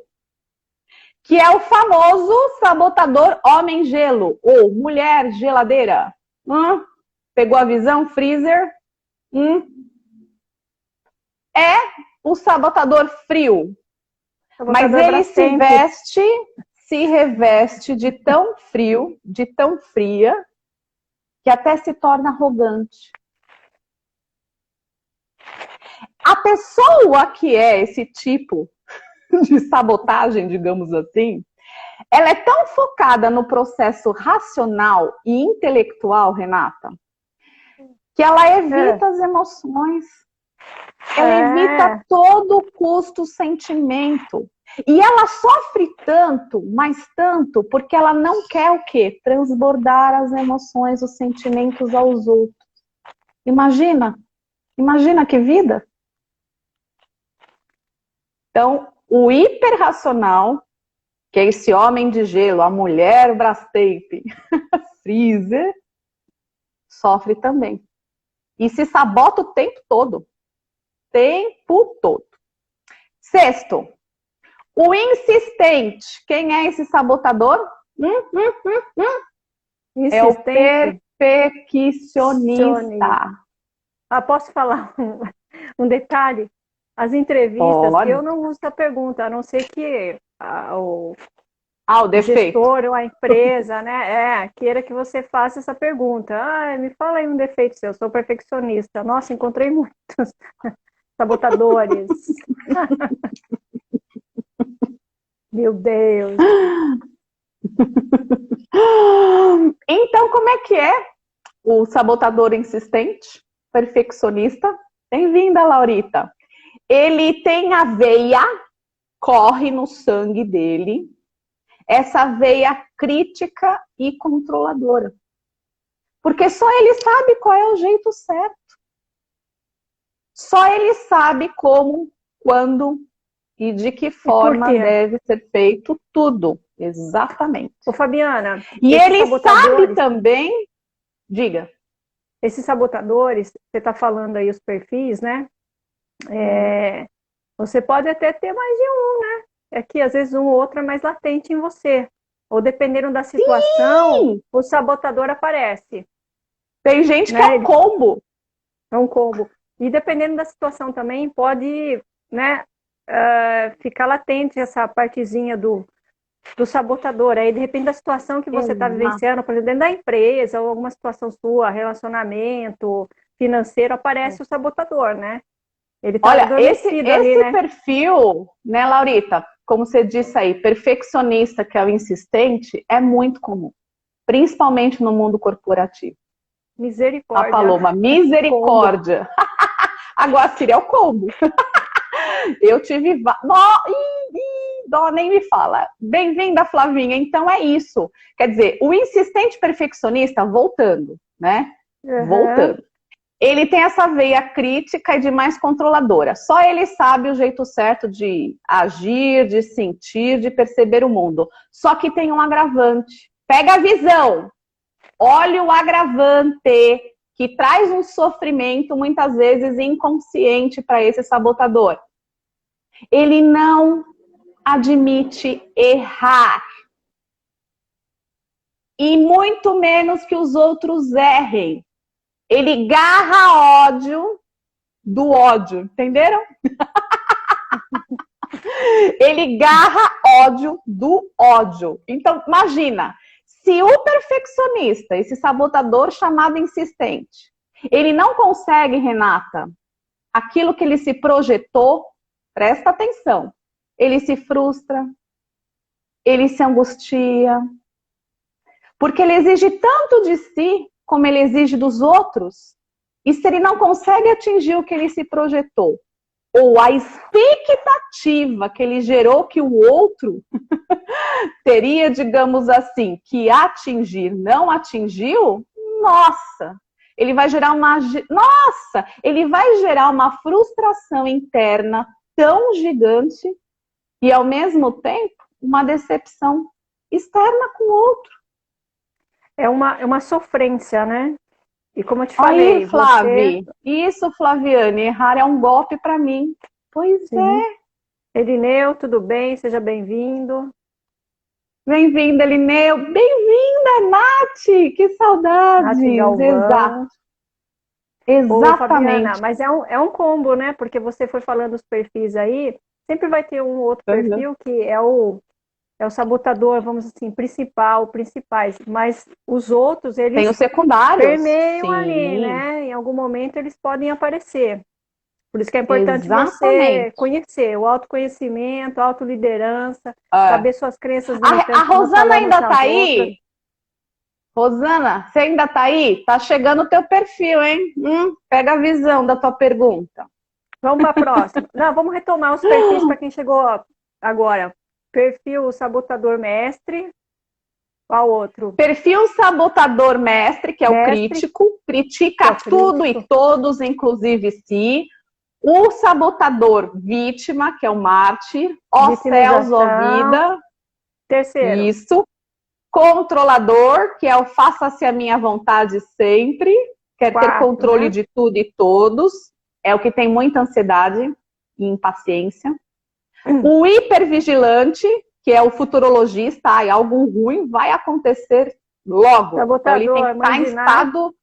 Que é o famoso sabotador homem-gelo ou mulher geladeira. Pegou a visão? Freezer. É o sabotador frio. Mas ele se reveste de tão frio, de tão fria, que até se torna arrogante. A pessoa que é esse tipo de sabotagem, digamos assim, ela é tão focada no processo racional e intelectual, Renata, que ela evita as emoções. Ela evita todo custo o sentimento. E ela sofre tanto, mas tanto, porque ela não quer o quê? Transbordar as emoções, os sentimentos aos outros. Imagina que vida. Então, o hiperracional, que é esse homem de gelo, a mulher Brastemp, freezer, sofre também. E se sabota o tempo todo. Sexto, o insistente. Quem é esse sabotador? É o perfeccionista. Posso falar um detalhe? As entrevistas, eu não uso essa pergunta, a não ser que o gestor ou a empresa, né, queira que você faça essa pergunta. Me fala aí um defeito seu, eu sou perfeccionista. Nossa, encontrei muitos sabotadores. Meu Deus. Então, como é que é o sabotador insistente, perfeccionista? Bem-vinda, Laurita. Ele tem a veia, corre no sangue dele, essa veia crítica e controladora. Porque só ele sabe qual é o jeito certo. Só ele sabe como, quando e de que forma deve ser feito tudo. Exatamente. Ô, Fabiana. E ele sabe também... Diga. Esses sabotadores, você está falando aí os perfis, né? Você pode até ter mais de um, né? É que às vezes um ou outro é mais latente em você. Ou dependendo da situação, o sabotador aparece. Tem gente que é um combo. É um combo. E dependendo da situação também, pode, né, ficar latente essa partezinha do sabotador. Aí, de repente, da situação que você está vivenciando, por exemplo, dentro da empresa, ou alguma situação sua, relacionamento financeiro, aparece o sabotador, né? Ele tá esse né? Perfil, né, Laurita, como você disse aí, perfeccionista, que é o insistente, é muito comum. Principalmente no mundo corporativo. Misericórdia. A Paloma, misericórdia. Agora seria o combo. Eu tive... Dó, nem me fala. Bem-vinda, Flavinha. Então é isso. Quer dizer, o insistente perfeccionista, voltando, né? Voltando. Ele tem essa veia crítica e de mais controladora. Só ele sabe o jeito certo de agir, de sentir, de perceber o mundo. Só que tem um agravante. Pega a visão. Olha o agravante que traz um sofrimento, muitas vezes inconsciente, para esse sabotador. Ele não admite errar. E muito menos que os outros errem. Ele garra ódio do ódio, entenderam? Ele garra ódio do ódio. Então, imagina, se o perfeccionista, esse sabotador chamado insistente, ele não consegue, Renata, aquilo que ele se projetou, presta atenção, ele se frustra, ele se angustia, porque ele exige tanto de si como ele exige dos outros, e se ele não consegue atingir o que ele se projetou, ou a expectativa que ele gerou que o outro teria, digamos assim, que atingir, não atingiu, nossa, ele vai gerar uma frustração interna tão gigante e, ao mesmo tempo, uma decepção externa com o outro. É uma sofrência, né? E como eu te falei... Aí, Flávia, isso, Flaviane, errar é um golpe para mim. Pois Sim. é. Elineu, tudo bem? Seja bem-vindo. Bem-vinda, Elineu. Bem-vinda, Nath. Que saudades. Exato. Exatamente. Ô, Fabiana, mas é um combo, né? Porque você foi falando os perfis aí, sempre vai ter um outro perfil que é o sabotador, vamos assim, principais, mas os outros, eles tem os secundários, permeiam ali, né? Em algum momento eles podem aparecer. Por isso que é importante você conhecer o autoconhecimento, a autoliderança, saber suas crenças limitantes. A Rosana ainda está aí? Rosana, você ainda está aí? Tá chegando o teu perfil, hein? Pega a visão da tua pergunta. Vamos para a próxima. Não, vamos retomar os perfis para quem chegou agora. Perfil sabotador mestre. Qual outro? Perfil sabotador mestre, que é o crítico. Critica tudo e todos, inclusive si. O sabotador vítima, que é o mártir. Ó céus, ó vida. Terceiro. Isso. Controlador, que é o faça-se a minha vontade sempre. Quer ter controle de tudo e todos. É o que tem muita ansiedade e impaciência. O hipervigilante, que é o futurologista, algo ruim vai acontecer logo. Então, ele tem que estar em estado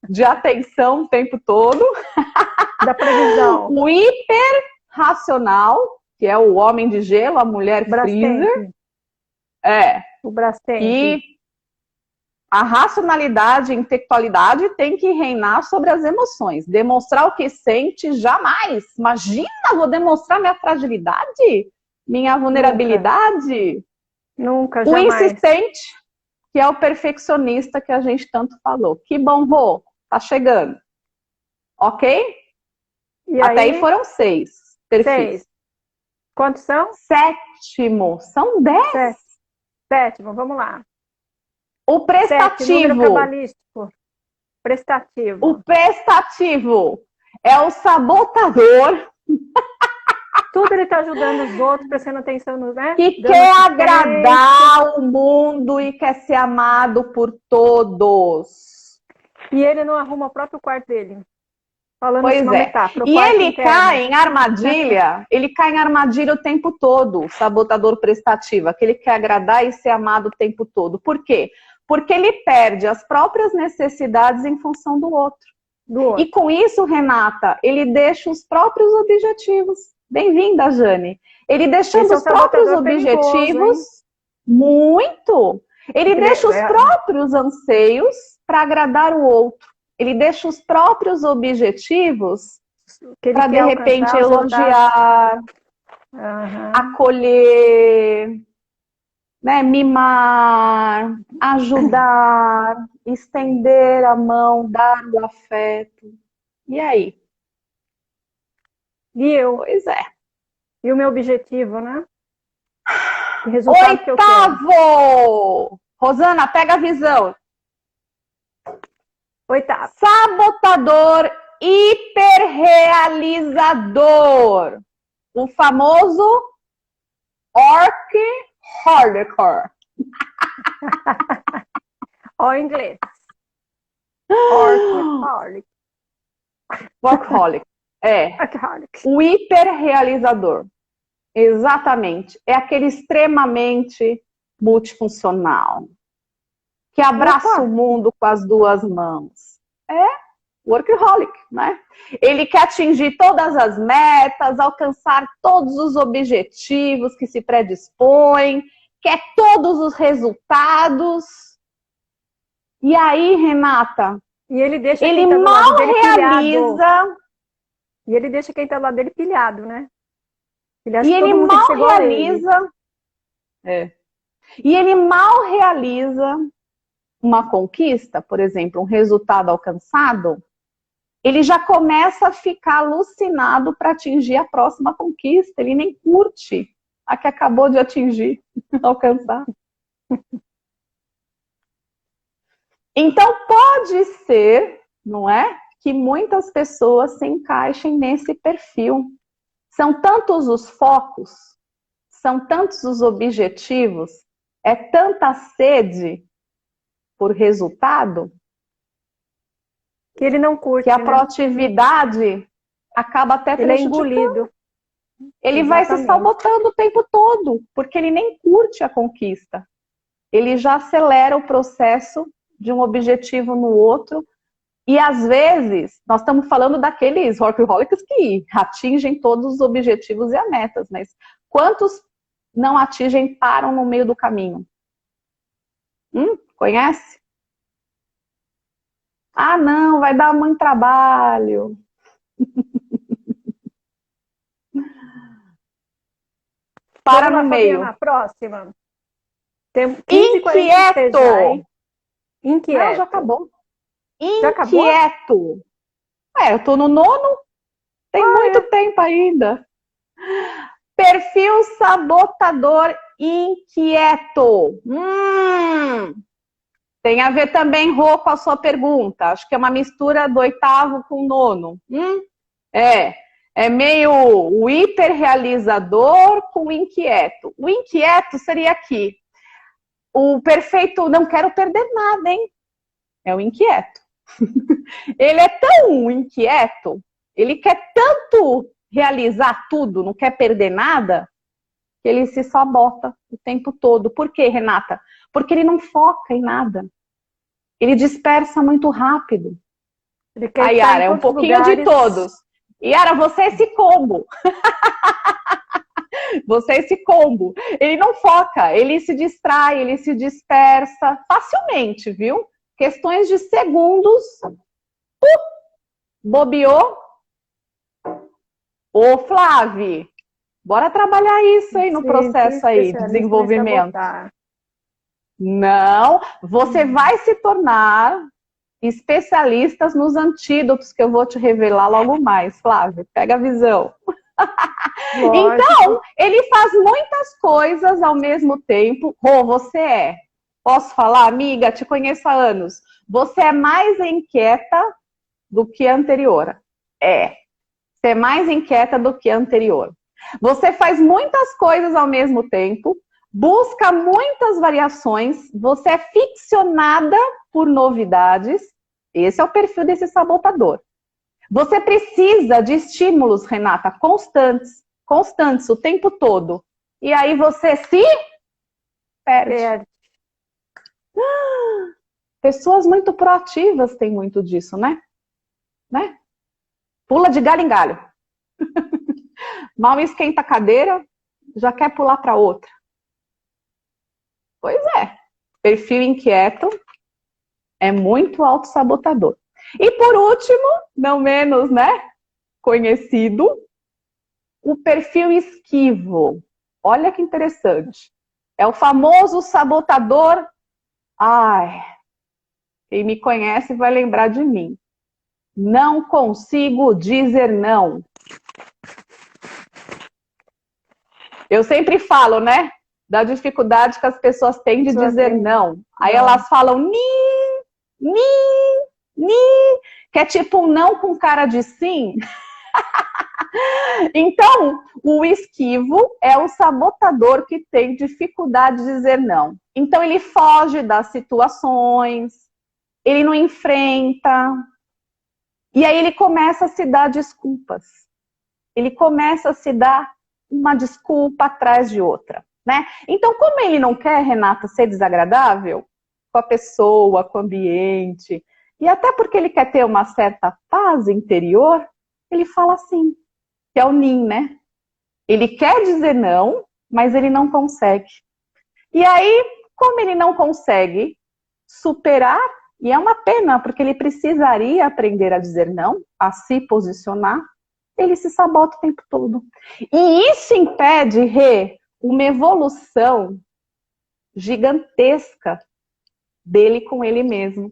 de atenção o tempo todo. Da previsão. O hiperracional, que é o homem de gelo, a mulher freezer. O Brastemp. E a racionalidade e intelectualidade tem que reinar sobre as emoções. Demonstrar o que sente, jamais. Imagina, vou demonstrar minha fragilidade? Minha vulnerabilidade? Nunca, jamais. O insistente, que é o perfeccionista que a gente tanto falou. Que bom, Rô, tá chegando. Ok? E até aí foram 6 perfis. 6. Quantos são? 7º. São 10. 7º, vamos lá. O prestativo. Número cabalístico. Prestativo. O prestativo é o sabotador. Tudo ele está ajudando os outros, prestando atenção no, né? Que quer agradar o mundo e quer ser amado por todos. E ele não arruma o próprio quarto dele. Falando pois uma metáfora. E ele cai em armadilha, o tempo todo, o sabotador prestativo, aquele que quer agradar e ser amado o tempo todo. Por quê? Porque ele perde as próprias necessidades em função do outro. E com isso, Renata, ele deixa os próprios objetivos. Bem-vinda, Jane. Ele deixando os próprios objetivos, muito. Ele deixa os próprios anseios para agradar o outro. Ele deixa os próprios objetivos para, de repente, elogiar, acolher, né, mimar, ajudar, estender a mão, dar o afeto. E aí? E eu? Pois é. E o meu objetivo, né? O resultado que eu quero. Oitavo! Rosana, pega a visão. Oitavo. Sabotador hiperrealizador. O famoso workaholic. Ó, em inglês. Workaholic. Workaholic. Workaholic. O hiperrealizador. Exatamente. É aquele extremamente multifuncional. Que abraça o mundo com as duas mãos. É workaholic, né? Ele quer atingir todas as metas, alcançar todos os objetivos que se predispõe, quer todos os resultados. E aí, Renata, E ele deixa ele quem tá do mal lado dele realiza. pilhado. E ele deixa quem tá do lado dele pilhado, né? Ele acha E que ele todo mundo tem que mal ser igual a ele. realiza. E ele mal realiza uma conquista, por exemplo, um resultado alcançado, ele já começa a ficar alucinado para atingir a próxima conquista. Ele nem curte a que acabou de atingir, alcançar. Então, pode ser, não é, que muitas pessoas se encaixem nesse perfil. São tantos os focos, são tantos os objetivos, é tanta sede por resultado, Que ele não curte, que a né? proatividade acaba até Ele é prejudicando. engolido. Ele vai se Exatamente. sabotando o tempo todo, porque ele nem curte a conquista. Ele já acelera o processo de um objetivo no outro. E às vezes, nós estamos falando daqueles workaholics que atingem todos os objetivos e as metas, mas quantos não atingem e param no meio do caminho? Conhece? Ah, não, vai dar muito trabalho. Para Vamos lá, no meio. Fabiana, próxima. Tem 15h46 Inquieto. já, hein? Inquieto. Não, já acabou. Já acabou? Inquieto. Eu tô no nono. Tem muito tempo ainda. Perfil sabotador inquieto. Tem a ver também, Rô, com a sua pergunta. Acho que é uma mistura do oitavo com o nono. É meio o hiperrealizador com o inquieto. O inquieto seria aqui. O perfeito, não quero perder nada, hein? É o inquieto. Ele é tão inquieto, ele quer tanto realizar tudo, não quer perder nada, que ele se sabota o tempo todo. Por quê, Renata? Porque ele não foca em nada. Ele dispersa muito rápido. Ele quer A Yara, é um pouquinho lugares. de todos. Yara, você é esse combo. Você é esse combo. Ele não foca, ele se distrai, ele se dispersa facilmente, viu? Questões de segundos. Bobeou. Ô, Flávio, bora trabalhar isso aí no processo aí de desenvolvimento. Não, você vai se tornar especialistas nos antídotos que eu vou te revelar logo mais, Flávio. Pega a visão. Então, ele faz muitas coisas ao mesmo tempo. Você é. Posso falar, amiga? Te conheço há anos. Você é mais inquieta do que a anterior. Você é mais inquieta do que a anterior. Você faz muitas coisas ao mesmo tempo, busca muitas variações, você é ficcionada por novidades. Esse é o perfil desse sabotador. Você precisa de estímulos, Renata, constantes o tempo todo. E aí você se perde. Pessoas muito proativas têm muito disso, né? Pula de galho em galho. Mal esquenta a cadeira, já quer pular para outra. Pois é. Perfil inquieto é muito autossabotador. E por último, não menos, conhecido, o perfil esquivo. Olha que interessante. É o famoso sabotador. Quem me conhece vai lembrar de mim. Não consigo dizer não. Eu sempre falo, né? Da dificuldade que as pessoas têm de dizer não. Aí elas falam ni, ni, que é tipo um não com cara de sim. Então, o esquivo é o sabotador que tem dificuldade de dizer não. Então, ele foge das situações, ele não enfrenta, e aí ele começa a se dar desculpas. Ele começa a se dar uma desculpa atrás de outra, né? Então, como ele não quer, Renata, ser desagradável com a pessoa, com o ambiente, e até porque ele quer ter uma certa paz interior, ele fala assim, que é o NIM, né? Ele quer dizer não, mas ele não consegue. E aí, como ele não consegue superar, e é uma pena, porque ele precisaria aprender a dizer não, a se posicionar, ele se sabota o tempo todo. E isso impede, Rê, uma evolução gigantesca dele com ele mesmo,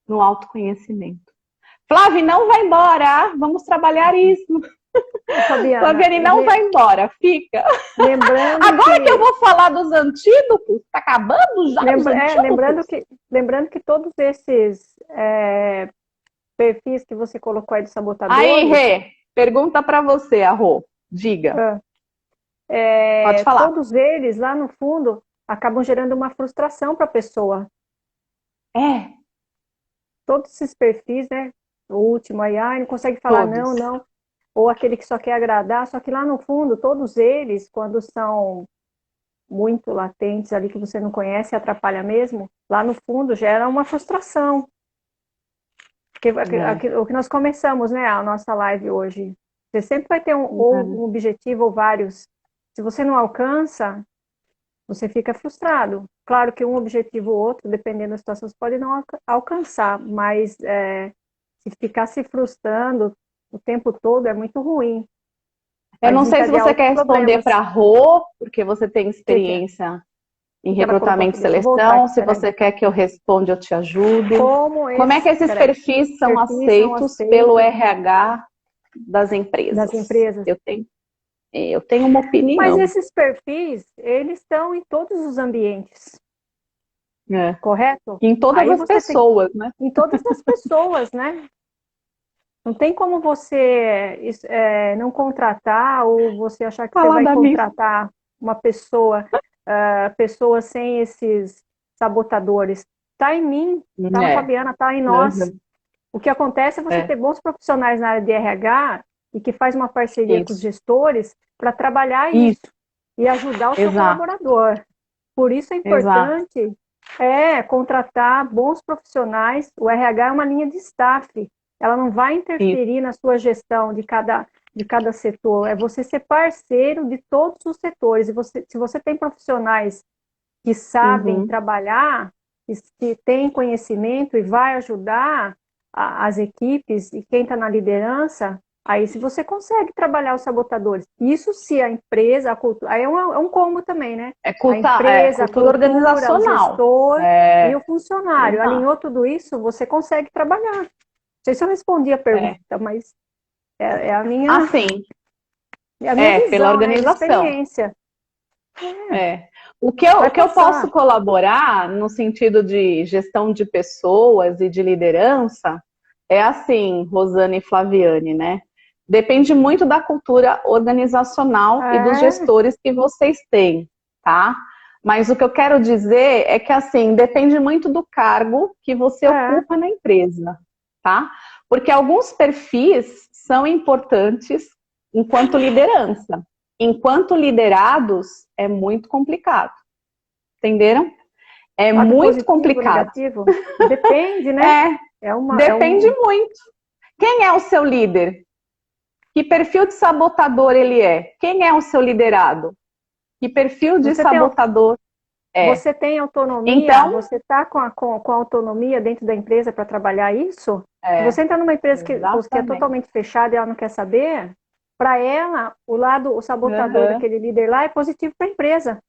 no autoconhecimento. Flávio, não vai embora, vamos trabalhar isso. Fabiana, Flaviane, não vai embora, fica. Agora que eu vou falar dos antídotos, tá acabando já os antídotos? Lembrando que todos esses perfis que você colocou aí de sabotadores... Aí, Rê, pergunta para você, Rô, diga. Pode falar. Todos eles, lá no fundo, acabam gerando uma frustração para a pessoa. Todos esses perfis, né? O último aí, não consegue falar todos. não. Ou aquele que só quer agradar, só que lá no fundo, todos eles, quando são muito latentes ali, que você não conhece e atrapalha mesmo, lá no fundo gera uma frustração. Porque o que nós começamos, né, a nossa live hoje, você sempre vai ter um objetivo ou vários. Se você não alcança, você fica frustrado. Claro que um objetivo ou outro, dependendo da situação, você pode não alcançar, mas se ficar se frustrando o tempo todo é muito ruim. Eu não sei se você quer responder para a Rô, porque você tem experiência em recrutamento e seleção. Se você quer que eu responda, eu te ajudo. Como é que esses perfis são aceitos pelo RH das empresas? Eu tenho uma opinião. Mas esses perfis, eles estão em todos os ambientes. Correto? Em todas as pessoas, né? Em todas as pessoas, né? Não tem como você não contratar ou você achar que você vai contratar uma pessoa sem esses sabotadores. Está em mim, está na Fabiana, está em nós. O que acontece é você ter bons profissionais na área de RH e que faz uma parceria com os gestores para trabalhar isso e ajudar o seu colaborador. Por isso é importante contratar bons profissionais. O RH é uma linha de staff. Ela não vai interferir na sua gestão de cada setor. É você ser parceiro de todos os setores. E se você tem profissionais que sabem trabalhar, que têm conhecimento e vai ajudar as equipes e quem está na liderança, aí se você consegue trabalhar os sabotadores. Isso se a empresa, a cultura... Aí é um combo também, né? A empresa, a cultura organizacional. O gestor e o funcionário. Alinhou tudo isso, você consegue trabalhar. Não sei se eu respondi a pergunta, mas é a minha, a minha visão, pela organização. Experiência. O que eu posso colaborar no sentido de gestão de pessoas e de liderança é assim, Rosane e Flaviane, né? Depende muito da cultura organizacional e dos gestores que vocês têm, tá? Mas o que eu quero dizer é que, assim, depende muito do cargo que você ocupa na empresa, tá? Porque alguns perfis são importantes enquanto liderança. Enquanto liderados, é muito complicado. Entenderam? É muito complicado. Negativo? Depende, né? Depende muito. Quem é o seu líder? Que perfil de sabotador ele é? Quem é o seu liderado? Que perfil de sabotador é? Você tem autonomia? Então, você está com a autonomia dentro da empresa para trabalhar isso? Se você está numa empresa que é totalmente fechada e ela não quer saber, para ela, o sabotador daquele líder lá é positivo para a empresa.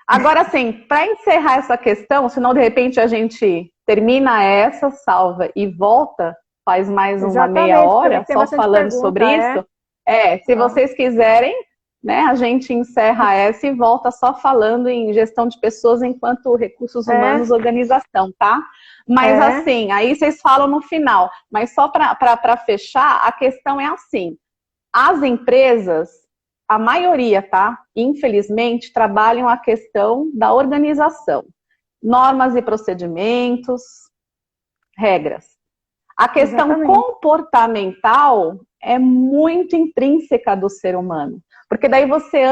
Agora, assim, para encerrar essa questão, senão de repente a gente termina essa, salva e volta, faz mais uma meia hora só falando sobre isso. Se vocês quiserem, né? A gente encerra essa e volta só falando em gestão de pessoas enquanto recursos humanos, organização, tá? Mas assim, aí vocês falam no final. Mas só para fechar, a questão é assim. As empresas, a maioria, tá? Infelizmente, trabalham a questão da organização. Normas e procedimentos, regras. A questão comportamental é muito intrínseca do ser humano. Porque daí você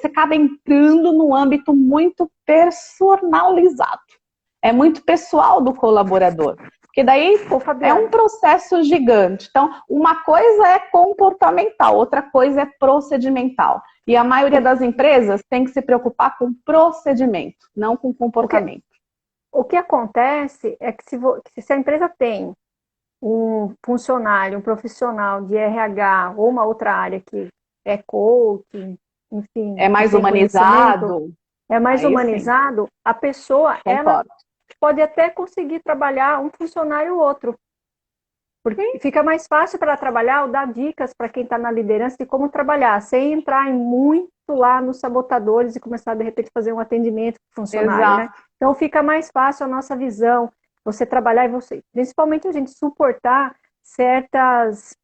acaba entrando num âmbito muito personalizado. É muito pessoal do colaborador. Porque daí é um processo gigante. Então, uma coisa é comportamental, outra coisa é procedimental. E a maioria das empresas tem que se preocupar com procedimento, não com comportamento. O que acontece é que se a empresa tem um funcionário, um profissional de RH ou uma outra área que é coaching, enfim... É mais humanizado. É mais humanizado, a pessoa, ela pode até conseguir trabalhar um funcionário ou outro. Porque fica mais fácil para ela trabalhar ou dar dicas para quem está na liderança de como trabalhar, sem entrar muito lá nos sabotadores e começar, de repente, fazer um atendimento com o funcionário, né? Então, fica mais fácil a nossa visão, você trabalhar e você, principalmente a gente suportar certas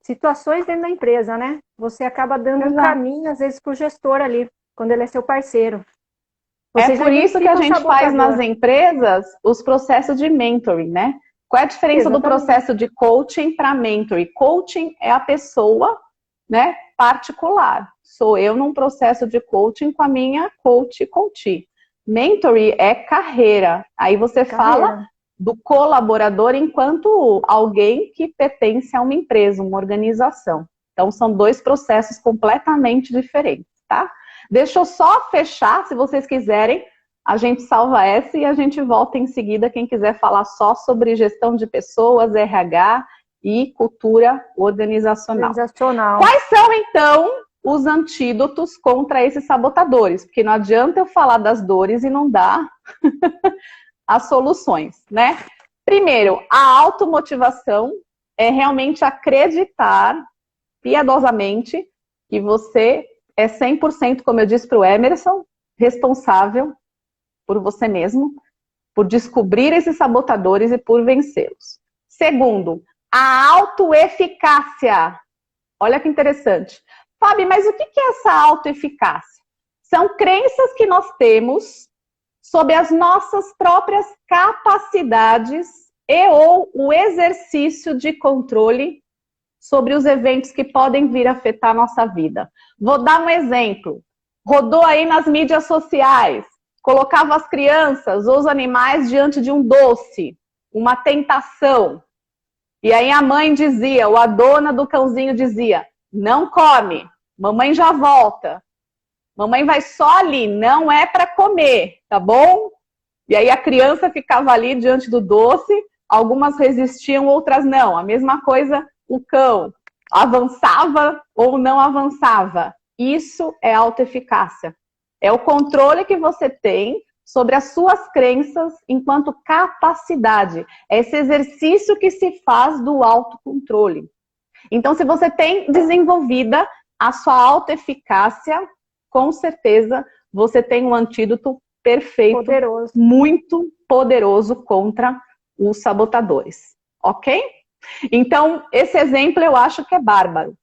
situações dentro da empresa, né? Você acaba dando um caminho, às vezes, para o gestor ali, quando ele é seu parceiro. É por isso que a gente faz nas empresas os processos de mentoring, né? Qual é a diferença do processo de coaching para mentoring? Coaching é a pessoa, né, particular. Sou eu num processo de coaching com a minha coach. Mentoring é carreira. Aí você fala do colaborador enquanto alguém que pertence a uma empresa, uma organização. Então, são dois processos completamente diferentes, tá? Deixa eu só fechar, se vocês quiserem, a gente salva essa e a gente volta em seguida, quem quiser falar só sobre gestão de pessoas, RH e cultura organizacional. Quais são, então, os antídotos contra esses sabotadores? Porque não adianta eu falar das dores e não dar as soluções, né? Primeiro, a automotivação é realmente acreditar piedosamente que você é 100%, como eu disse para o Emerson, responsável por você mesmo, por descobrir esses sabotadores e por vencê-los. Segundo, a autoeficácia. Olha que interessante. Fábio, mas o que é essa autoeficácia? São crenças que nós temos sobre as nossas próprias capacidades e ou o exercício de controle sobre os eventos que podem vir a afetar a nossa vida. Vou dar um exemplo. Rodou aí nas mídias sociais, colocava as crianças ou os animais diante de um doce, uma tentação. E aí a mãe dizia, ou a dona do cãozinho dizia, não come, mamãe já volta. Mamãe vai só ali, não é para comer, tá bom? E aí a criança ficava ali diante do doce, algumas resistiam, outras não. A mesma coisa o cão, avançava ou não avançava. Isso é autoeficácia. É o controle que você tem sobre as suas crenças enquanto capacidade. É esse exercício que se faz do autocontrole. Então, se você tem desenvolvida a sua autoeficácia, com certeza você tem um antídoto perfeito, muito poderoso contra os sabotadores. Ok? Então, esse exemplo eu acho que é bárbaro.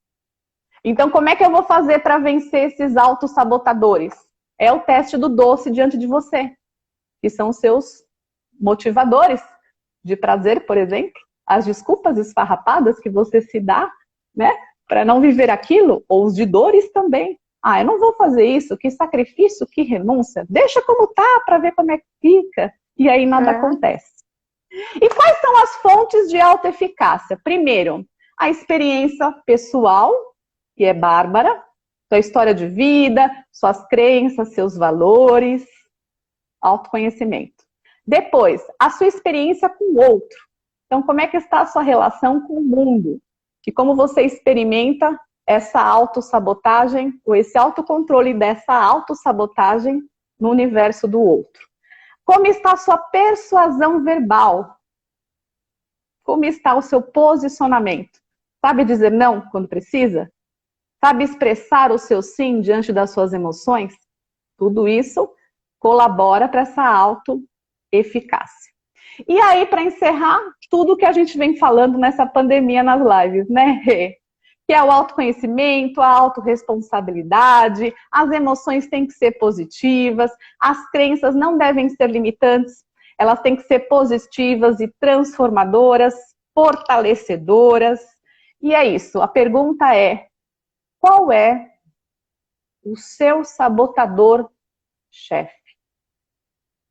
Então, como é que eu vou fazer para vencer esses autossabotadores? É o teste do doce diante de você, que são os seus motivadores de prazer, por exemplo, as desculpas esfarrapadas que você se dá, né, para não viver aquilo, ou os de dores também. Ah, eu não vou fazer isso, que sacrifício, que renúncia. Deixa como tá para ver como é que fica. E aí nada acontece. E quais são as fontes de autoeficácia? Primeiro, a experiência pessoal, que é bárbara, sua história de vida, suas crenças, seus valores, autoconhecimento. Depois, a sua experiência com o outro. Então, como é que está a sua relação com o mundo? E como você experimenta essa autossabotagem, ou esse autocontrole dessa autossabotagem no universo do outro. Como está a sua persuasão verbal? Como está o seu posicionamento? Sabe dizer não quando precisa? Sabe expressar o seu sim diante das suas emoções? Tudo isso colabora para essa autoeficácia. E aí, para encerrar, tudo que a gente vem falando nessa pandemia nas lives, né, Rê? Que é o autoconhecimento, a autorresponsabilidade, as emoções têm que ser positivas, as crenças não devem ser limitantes, elas têm que ser positivas e transformadoras, fortalecedoras. E é isso, a pergunta é, qual é o seu sabotador-chefe?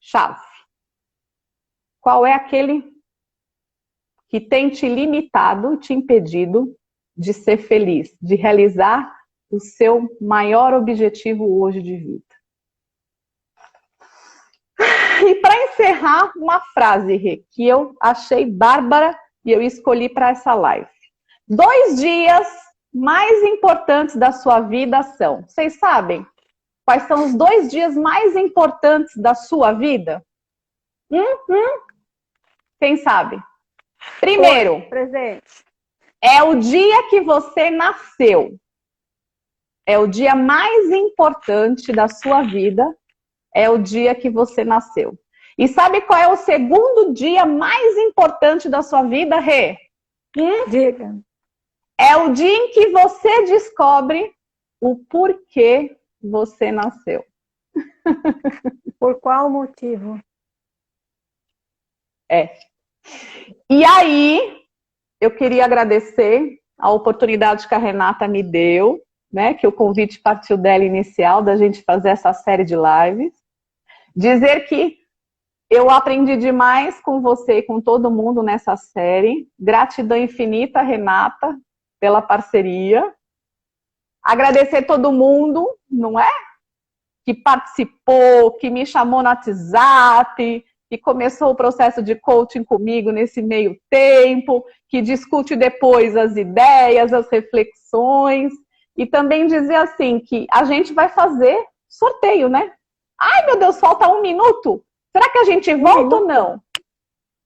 Chave. Qual é aquele que tem te limitado, te impedido de ser feliz, de realizar o seu maior objetivo hoje de vida? E para encerrar, uma frase, Rê, que eu achei bárbara e eu escolhi para essa live. 2 dias mais importantes da sua vida são. Vocês sabem quais são os 2 dias mais importantes da sua vida? Quem sabe? Primeiro, presente. É o dia que você nasceu. É o dia mais importante da sua vida. É o dia que você nasceu. E sabe qual é o segundo dia mais importante da sua vida, Rê? Diga. É o dia em que você descobre o porquê você nasceu. Por qual motivo? E aí, eu queria agradecer a oportunidade que a Renata me deu, né? Que o convite partiu dela inicial, da gente fazer essa série de lives. Dizer que eu aprendi demais com você e com todo mundo nessa série. Gratidão infinita, Renata, pela parceria. Agradecer todo mundo, não é? Que participou, que me chamou no WhatsApp, que começou o processo de coaching comigo nesse meio tempo, que discute depois as ideias, as reflexões. E também dizer assim, que a gente vai fazer sorteio, né? Ai, meu Deus, falta 1 minuto. Será que a gente volta ou não?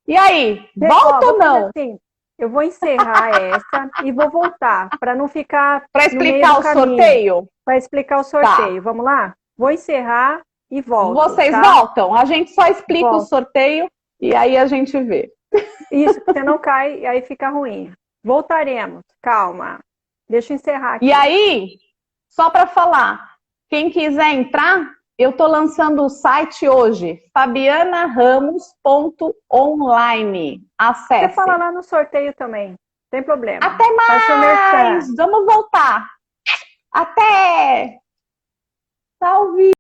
E aí, volta ou não? Assim, eu vou encerrar essa e vou voltar, para não ficar para explicar o sorteio? Para explicar o sorteio. Tá. Vamos lá? Vou encerrar e volto. Vocês tá? voltam? A gente só explica o sorteio e aí a gente vê. Isso, você não cai e aí fica ruim. Voltaremos. Calma. Deixa eu encerrar aqui. E aí, só para falar, quem quiser entrar, eu estou lançando o site hoje, fabianaramos.online. Acesse. Você fala lá no sorteio também, não tem problema. Até mais! Vamos voltar. Até! Salve!